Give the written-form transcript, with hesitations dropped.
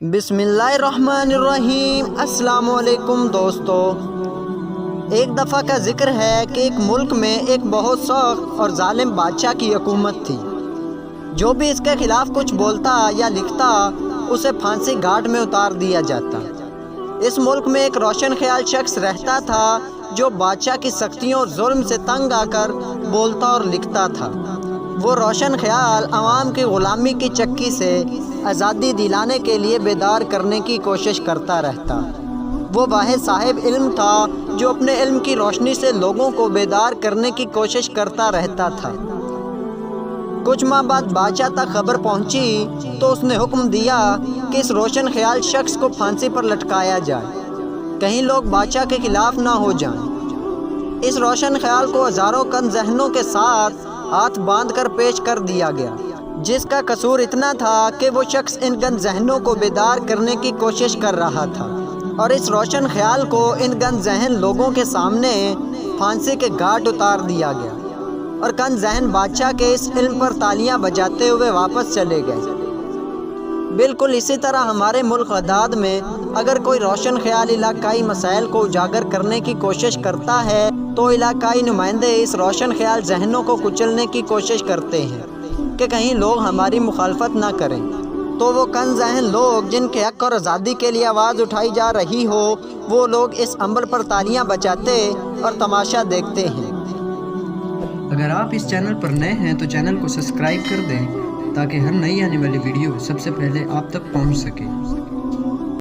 بسم اللہ الرحمن الرحیم۔ السلام علیکم دوستو۔ ایک دفعہ کا ذکر ہے کہ ایک ملک میں ایک بہت سخت اور ظالم بادشاہ کی حکومت تھی۔ جو بھی اس کے خلاف کچھ بولتا یا لکھتا اسے پھانسی گھاٹ میں اتار دیا جاتا۔ اس ملک میں ایک روشن خیال شخص رہتا تھا جو بادشاہ کی سختیوں اور ظلم سے تنگ آ کر بولتا اور لکھتا تھا۔ وہ روشن خیال عوام کی غلامی کی چکی سے آزادی دلانے کے لیے بیدار کرنے کی کوشش کرتا رہتا۔ وہ واحد صاحب علم تھا جو اپنے علم کی روشنی سے لوگوں کو بیدار کرنے کی کوشش کرتا رہتا تھا۔ کچھ ماہ بعد بادشاہ تک خبر پہنچی تو اس نے حکم دیا کہ اس روشن خیال شخص کو پھانسی پر لٹکایا جائے، کہیں لوگ بادشاہ کے خلاف نہ ہو جائیں۔ اس روشن خیال کو ہزاروں کن ذہنوں کے ساتھ ہاتھ باندھ کر پیش کر دیا گیا، جس کا قصور اتنا تھا کہ وہ شخص ان گن ذہنوں کو بیدار کرنے کی کوشش کر رہا تھا، اور اس روشن خیال کو ان گن ذہن لوگوں کے سامنے پھانسی کے گھاٹ اتار دیا گیا، اور کن ذہن بادشاہ کے اس علم پر تالیاں بجاتے ہوئے واپس چلے گئے۔ بالکل اسی طرح ہمارے ملک غداد میں اگر کوئی روشن خیال علاقائی مسائل کو اجاگر کرنے کی کوشش کرتا ہے تو علاقائی نمائندے اس روشن خیال ذہنوں کو کچلنے کی کوشش کرتے ہیں کہ کہیں لوگ ہماری مخالفت نہ کریں، تو وہ کن ذہن لوگ جن کے حق اور آزادی کے لیے آواز اٹھائی جا رہی ہو، وہ لوگ اس عمل پر تالیاں بجاتے اور تماشا دیکھتے ہیں۔ اگر آپ اس چینل پر نئے ہیں تو چینل کو سبسکرائب کر دیں تاکہ ہر نئی آنے والی ویڈیو سب سے پہلے آپ تک پہنچ سکے۔